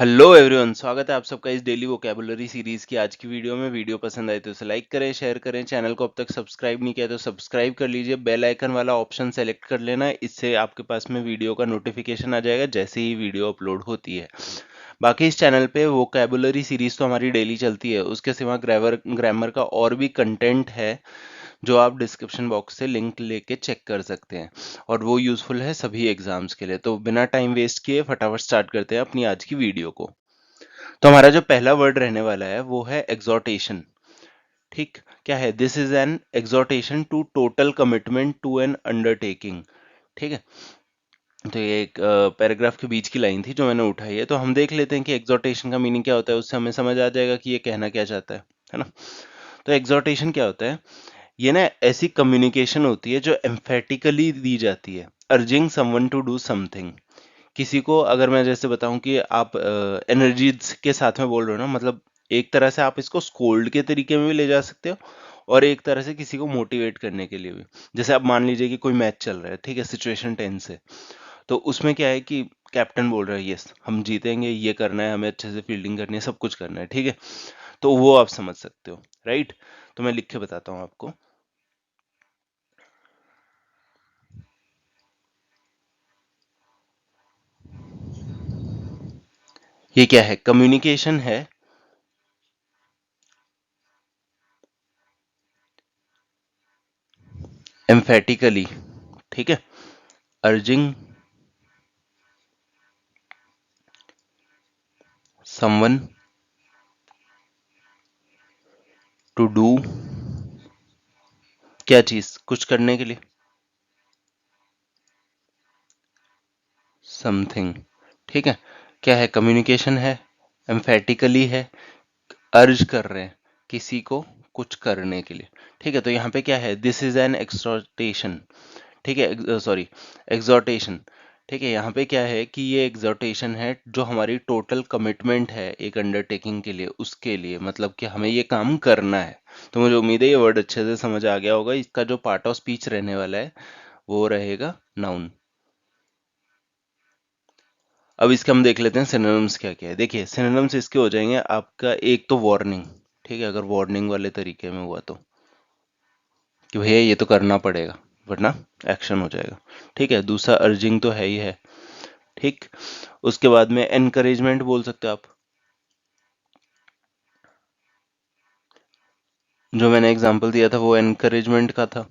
Hello everyone, स्वागत है आप सबका इस डेली वोकैबुलरी सीरीज की आज की वीडियो में। वीडियो पसंद आए तो इसे लाइक करें, शेयर करें। चैनल को अब तक सब्सक्राइब नहीं किया तो सब्सक्राइब कर लीजिए। बेल आइकन वाला ऑप्शन सेलेक्ट कर लेना, इससे आपके पास में वीडियो का नोटिफिकेशन आ जाएगा जैसे ही वीडियो अपलोड होती है। बाकी इस चैनल पे वोकैबुलरी सीरीज तो हमारी डेली चलती है, उसके सिवा ग्रामर ग्रामर का और भी कंटेंट है जो आप डिस्क्रिप्शन बॉक्स से लिंक लेके चेक कर सकते हैं, और वो यूजफुल है सभी एग्जाम्स के लिए। तो बिना टाइम वेस्ट किए फटाफट स्टार्ट करते हैं अपनी आज की वीडियो को। तो हमारा जो पहला वर्ड रहने वाला है वो है एग्जॉर्टेशन। ठीक, क्या है? This is an exhortation to total commitment to an undertaking. ठीक है, तो ये एक पैराग्राफ के बीच की लाइन थी जो मैंने उठाई है। तो हम देख लेते हैं कि एग्जॉर्टेशन का मीनिंग क्या होता है, उससे हमें समझ आ जाएगा कि ये कहना क्या चाहता है ना। तो एग्जॉर्टेशन क्या होता है? ये ना ऐसी कम्युनिकेशन होती है जो एम्फेटिकली दी जाती है, urging someone to do something. किसी को अगर मैं जैसे बताऊं कि आप एनर्जी के साथ में बोल रहे हो ना, मतलब एक तरह से आप इसको स्कोल्ड के तरीके में भी ले जा सकते हो, और एक तरह से किसी को मोटिवेट करने के लिए भी। जैसे आप मान लीजिए कि कोई मैच चल रहा है, ठीक है, सिचुएशन टेंस है, तो उसमें क्या है कि कैप्टन बोल रहा है यस हम जीतेंगे, ये करना है, हमें अच्छे से फील्डिंग करनी है, सब कुछ करना है, ठीक है। तो वो आप समझ सकते हो, राइट। तो मैं लिख के बताता हूँ आपको। ये क्या है? कम्युनिकेशन है एम्फेटिकली, ठीक है, अर्जिंग समवन टू डू, क्या चीज? कुछ करने के लिए, समथिंग। ठीक है, क्या है? कम्युनिकेशन है, एम्फेटिकली है, अर्ज कर रहे हैं किसी को कुछ करने के लिए। ठीक है, तो यहाँ पे क्या है? This is an exhortation. ठीक है, सॉरी, एग्जॉर्टेशन। ठीक है, यहाँ पे क्या है कि ये एग्जॉर्टेशन है जो हमारी टोटल कमिटमेंट है एक अंडरटेकिंग के लिए, उसके लिए, मतलब कि हमें ये काम करना है। तो मुझे उम्मीद है ये वर्ड अच्छे से समझ आ गया होगा। इसका जो पार्ट ऑफ स्पीच रहने वाला है वो रहेगा नाउन। अब इसके हम देख लेते हैं सिनोनिम्स क्या क्या है। देखिए, सिनोनिम्स इसके हो जाएंगे आपका, एक तो वार्निंग। ठीक है, अगर वार्निंग वाले तरीके में हुआ तो कि भैया ये तो करना पड़ेगा वरना एक्शन हो जाएगा। ठीक है, दूसरा अर्जिंग तो है ही है। ठीक, उसके बाद में एनकरेजमेंट बोल सकते हो आप, जो मैंने एग्जांपल दिया था वो एनकरेजमेंट का था।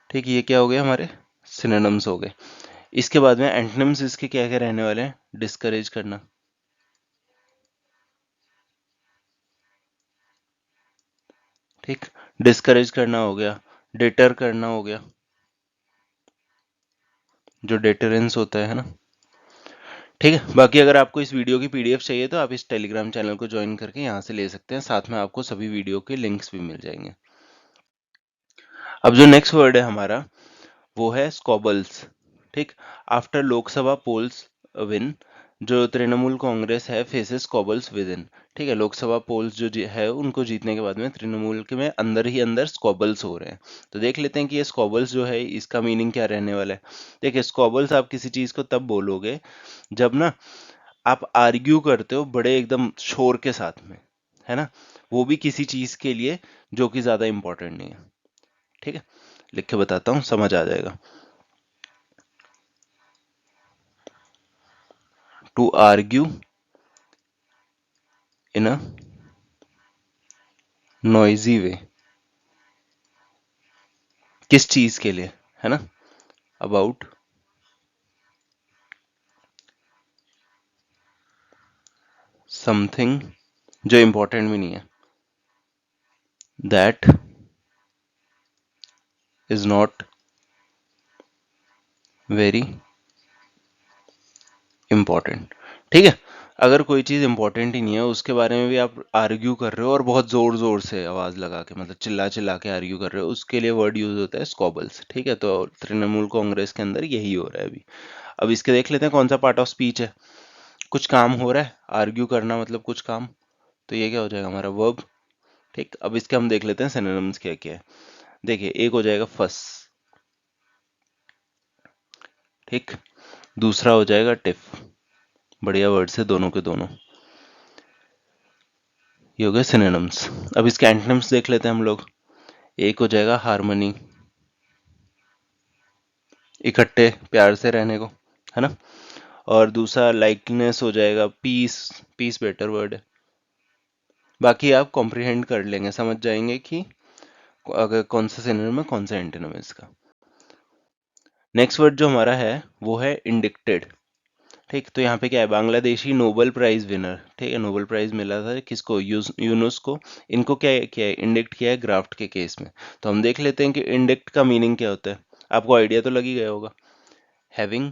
ठीक, ये क्या हो गया? हमारे सिनोनिम्स हो गए। इसके बाद में एंटोनिम्स इसके क्या क्या रहने वाले हैं? डिस्करेज करना। ठीक, डिस्करेज करना हो गया, डेटर करना हो गया, जो डेटरेंस होता है ना। ठीक है, बाकी अगर आपको इस वीडियो की पीडीएफ चाहिए तो आप इस टेलीग्राम चैनल को ज्वाइन करके यहाँ से ले सकते हैं, साथ में आपको सभी वीडियो के लिंक्स भी मिल जाएंगे। अब जो नेक्स्ट वर्ड है हमारा वो है स्कॉबल्स। ठीक, आफ्टर लोकसभा पोल्स विन, जो तृणमूल कांग्रेस है फेसेस स्कॉबल्स विद इन। ठीक है, लोकसभा पोल्स जो है उनको जीतने के बाद में तृणमूल के में अंदर ही अंदर स्कॉबल्स हो रहे हैं। तो देख लेते हैं कि ये स्कॉबल्स जो है इसका मीनिंग क्या रहने वाला है। देखिए, स्कॉबल्स आप किसी चीज को तब बोलोगे जब ना आप आर्ग्यू करते हो बड़े एकदम शोर के साथ में, है ना, वो भी किसी चीज के लिए जो कि ज्यादा इंपॉर्टेंट नहीं है। ठीक है, लिख के बताता हूँ, समझ आ जाएगा। To argue in a noisy way, किस चीज के लिए, है ना, अबाउट समथिंग जो इंपॉर्टेंट भी नहीं है, that is not very important. ठीक है, अगर कोई चीज इंपॉर्टेंट ही नहीं है उसके बारे में भी आप आर्ग्यू कर रहे हो, और बहुत जोर जोर से आवाज लगा के, मतलब चिल्ला चिल्ला के आर्ग्यू कर रहे हो, उसके लिए वर्ड यूज होता है स्कॉबल्स। ठीक है, तो तृणमूल कांग्रेस के अंदर यही हो रहा है अभी। अब इसके देख लेते हैं कौन सा पार्ट ऑफ स्पीच है। कुछ काम हो रहा है, आर्ग्यू करना मतलब कुछ काम, तो ये क्या हो जाएगा? हमारा वर्ब। ठीक, अब इसके हम देख लेते हैं सिनोनिम्स क्या क्या है। देखिए, एक हो जाएगा फस। ठीक, दूसरा हो जाएगा टिफ, बढ़िया वर्ड्स है दोनों के दोनों। ये हो गए सिनोनिम्स। अब इसके एंटोनिम्स देख लेते हैं हम लोग। एक हो जाएगा हार्मनी, इकट्ठे प्यार से रहने को, है ना। और दूसरा लाइकनेस हो जाएगा पीस। पीस बेटर वर्ड है। बाकी आप कॉम्प्रिहेंड कर लेंगे, समझ जाएंगे कि अगर कौन सा सिनोनिम है कौन सा एंटोनिम है इसका। नेक्स्ट वर्ड जो हमारा है वो है इंडिक्टेड। ठीक, तो यहाँ पे क्या है, बांग्लादेशी नोबेल प्राइज विनर, ठीक है, नोबेल प्राइज मिला था किसको, यूनुस को। इनको क्या है, इंडिक्ट किया है ग्राफ्ट के केस में। तो हम देख लेते हैं कि इंडिक्ट का मीनिंग क्या होता है। आपको आइडिया तो लग ही गया होगा। हैविंग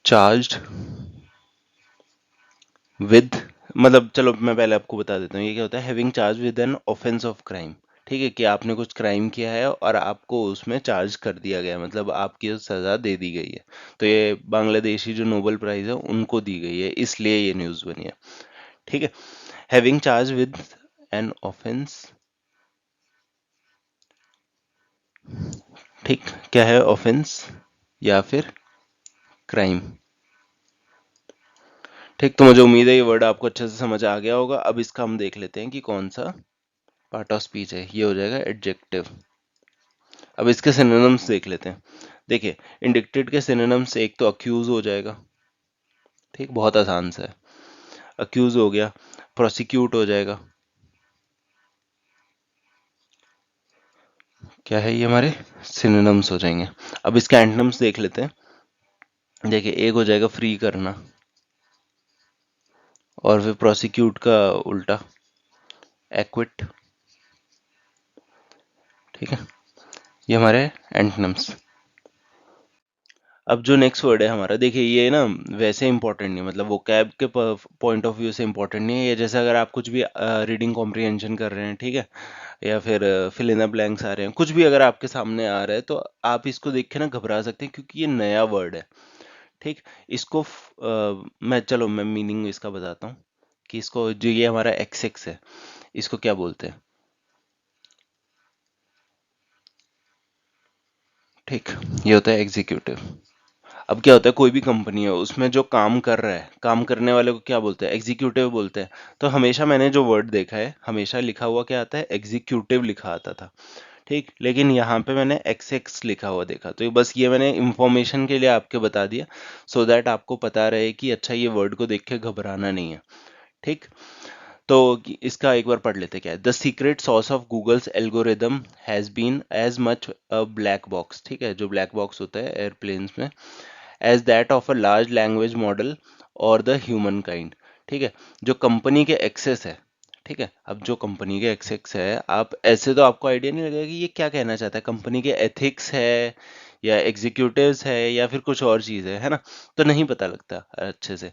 चार्ज्ड विद, मतलब चलो मैं पहले आपको बता देता हूँ ये क्या होता है। Having charge with an offence of crime. ठीक है, कि आपने कुछ क्राइम किया है और आपको उसमें चार्ज कर दिया गया है, मतलब आपकी सजा दे दी गई है। तो ये बांग्लादेशी जो नोबेल प्राइज है उनको दी गई है, इसलिए ये न्यूज़ बनी है। ठीक है, having charge with an offence. ठीक, क्या है ऑफेंस या फिर क्राइम। ठीक, तो मुझे उम्मीद है ये वर्ड आपको अच्छे से समझ आ गया होगा। अब इसका हम देख लेते हैं कि कौन सा पार्ट ऑफ स्पीच है। ये हो जाएगा एडजेक्टिव। अब इसके सिनोनिम्स देख लेते हैं। देखिए, इंडिक्टेड के सिनोनिम्स एक तो अक्यूज हो जाएगा। ठीक, बहुत आसान सा है। अक्यूज हो गया। प्रोसिक्यूट हो जाएगा। क्या है ये, हमारे सिनोनिम्स हो जाएंगे। अब इसके एंटोनिम्स देख लेते हैं। देखिए, एक हो जाएगा फ्री करना, और फिर प्रोसिक्यूट का उल्टा एक्विट। ठीक है, ये हमारे एंटोनिम्स। अब जो नेक्स्ट वर्ड है हमारा, देखिए ये ना वैसे इंपॉर्टेंट नहीं है, मतलब वो कैब के पॉइंट ऑफ व्यू से इंपॉर्टेंट नहीं है ये। जैसे अगर आप कुछ भी रीडिंग कॉम्प्रिहेंशन कर रहे हैं, ठीक है, या फिर फिल इन द ब्लैंक्स आ रहे हैं, कुछ भी अगर आपके सामने आ रहा है तो आप इसको देख के ना घबरा सकते हैं, क्योंकि ये नया वर्ड है। ठीक, इसको मैं मीनिंग इसका बताता हूँ कि इसको, जो ये हमारा एक्स एक्स है, इसको क्या बोलते हैं। ठीक, ये होता है एग्जीक्यूटिव। अब क्या होता है, कोई भी कंपनी है उसमें जो काम कर रहा है, काम करने वाले को क्या बोलते हैं, एग्जीक्यूटिव बोलते हैं। तो हमेशा मैंने जो वर्ड देखा है, हमेशा लिखा हुआ क्या आता है, एग्जीक्यूटिव लिखा आता था। ठीक, लेकिन यहाँ पे मैंने एक्स एक्स लिखा हुआ देखा, तो ये बस ये मैंने इंफॉर्मेशन के लिए आपके बता दिया, सो दैट आपको पता रहे कि अच्छा ये वर्ड को देख के घबराना नहीं है। ठीक, तो इसका एक बार पढ़ लेते, क्या है, the secret sauce of Google's algorithm has been as much a black box. ठीक है, जो ब्लैक बॉक्स होता है एयरप्लेन्स में, as that of a large language model और द ह्यूमन काइंड। ठीक है, जो कंपनी के एक्सेस है। ठीक है, अब जो कंपनी के एक्सेस है, आप ऐसे तो आपको आइडिया नहीं लगेगा कि ये क्या कहना चाहता है, कंपनी के एथिक्स है या एग्जीक्यूटिव्स है या फिर कुछ और चीज़ है ना। तो नहीं पता लगता अच्छे से।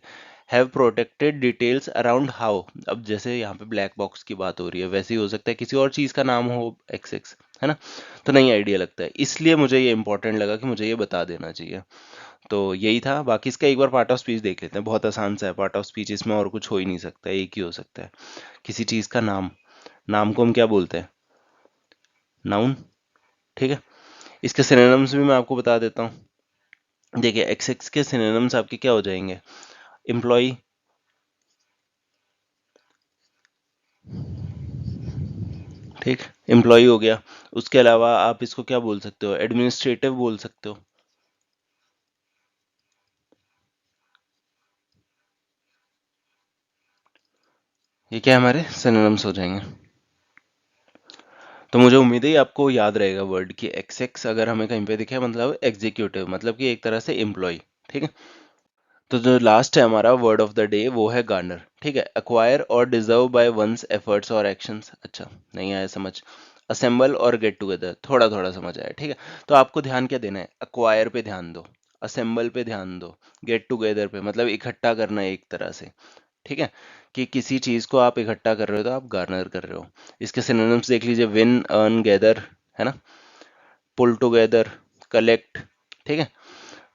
Have protected details around how, अब जैसे यहाँ पे ब्लैक बॉक्स की बात हो रही है, वैसे ही हो सकता है किसी और चीज़ का नाम हो एक्स एक्स, है ना। तो नहीं आइडिया लगता है, इसलिए मुझे ये इंपॉर्टेंट लगा कि मुझे ये बता देना चाहिए। तो यही था। बाकी इसका एक बार पार्ट ऑफ स्पीच देख लेते हैं, बहुत आसान सा है पार्ट ऑफ स्पीच, इसमें और कुछ हो ही नहीं सकता, एक ही हो सकता है। किसी चीज का नाम, नाम को हम क्या बोलते हैं, नाउन। ठीक है, इसके सिनोनिम्स भी मैं आपको बता देता हूँ। देखिए, एक्स एक्स के सिनोनिम्स आपके क्या हो जाएंगे, एम्प्लॉय। ठीक, एम्प्लॉय हो गया। उसके अलावा आप इसको क्या बोल सकते हो, एडमिनिस्ट्रेटिव बोल सकते हो। ये क्या हमारे सिनोनिम्स हो जाएंगे। तो मुझे उम्मीद है ये आपको याद रहेगा वर्ड कि एक्स एक्स अगर हमें कहीं पे दिखे, मतलब एग्जीक्यूटिव, मतलब कि एक तरह से एम्प्लॉय। ठीक है, तो जो लास्ट है हमारा वर्ड ऑफ द डे वो है गार्नर। ठीक है, अक्वायर और डिजर्व बाय वंस एफर्ट्स और एक्शंस। अच्छा, नहीं आया समझ। असेंबल और गेट टुगेदर, थोड़ा थोड़ा समझ आया। ठीक है, तो आपको ध्यान क्या देना है, अक्वायर पे ध्यान दो, असेंबल पे ध्यान दो, गेट टुगेदर पे, मतलब इकट्ठा करना है एक तरह से। ठीक है, कि किसी चीज को आप इकट्ठा कर रहे हो तो आप गार्नर कर रहे हो। इसके सिनोनिम्स देख लीजिए, विन, अर्न, गैदर, है ना, पुल टुगेदर, कलेक्ट। ठीक है,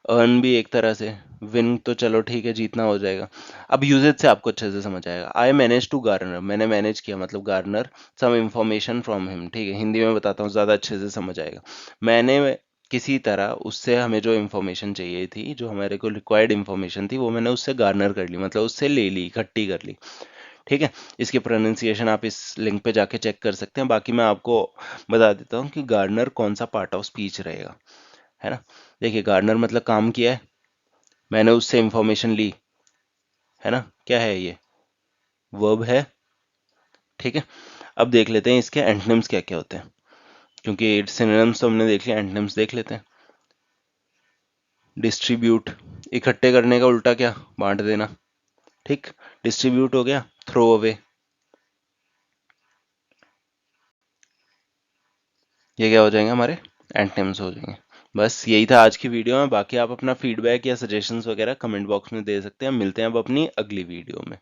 अर्न भी एक तरह से, विन तो चलो ठीक है, जीतना हो जाएगा। अब यूजेज से आपको अच्छे से समझ आएगा। आई मैनेज टू गार्नर, मैंने मैनेज किया, मतलब garner some information from him. ठीक है, हिंदी में बताता हूँ, ज्यादा अच्छे से समझ आएगा। मैंने किसी तरह उससे हमें जो इन्फॉर्मेशन चाहिए थी, जो हमारे को रिक्वायर्ड इन्फॉर्मेशन थी, वो मैंने उससे गार्नर कर ली, मतलब उससे ले ली, इकट्ठी कर ली। ठीक है। इसकी प्रोनाउंसिएशन आप इस लिंक पे जाके चेक कर सकते हैं। बाकी मैं आपको बता देता हूँ कि गार्नर कौन सा पार्ट ऑफ स्पीच रहेगा, है ना। देखिए, गार्नर मतलब काम किया है, मैंने उससे इंफॉर्मेशन ली, है ना। क्या है ये? वर्ब है। ठीक है। अब देख लेते हैं इसके एंटोनिम्स क्या क्या होते हैं, क्योंकि सिनोनिम्स तो हमने देख लिया, एंटोनिम्स देख लेते हैं। डिस्ट्रीब्यूट, इकट्ठे करने का उल्टा क्या? बांट देना। ठीक। डिस्ट्रीब्यूट हो गया। थ्रो अवे, ये क्या हो जाएंगे? हमारे एंटोनिम्स हो जाएंगे। बस यही था आज की वीडियो में। बाकी आप अपना फीडबैक या सजेशंस वगैरह कमेंट बॉक्स में दे सकते हैं। मिलते हैं अब अपनी अगली वीडियो में।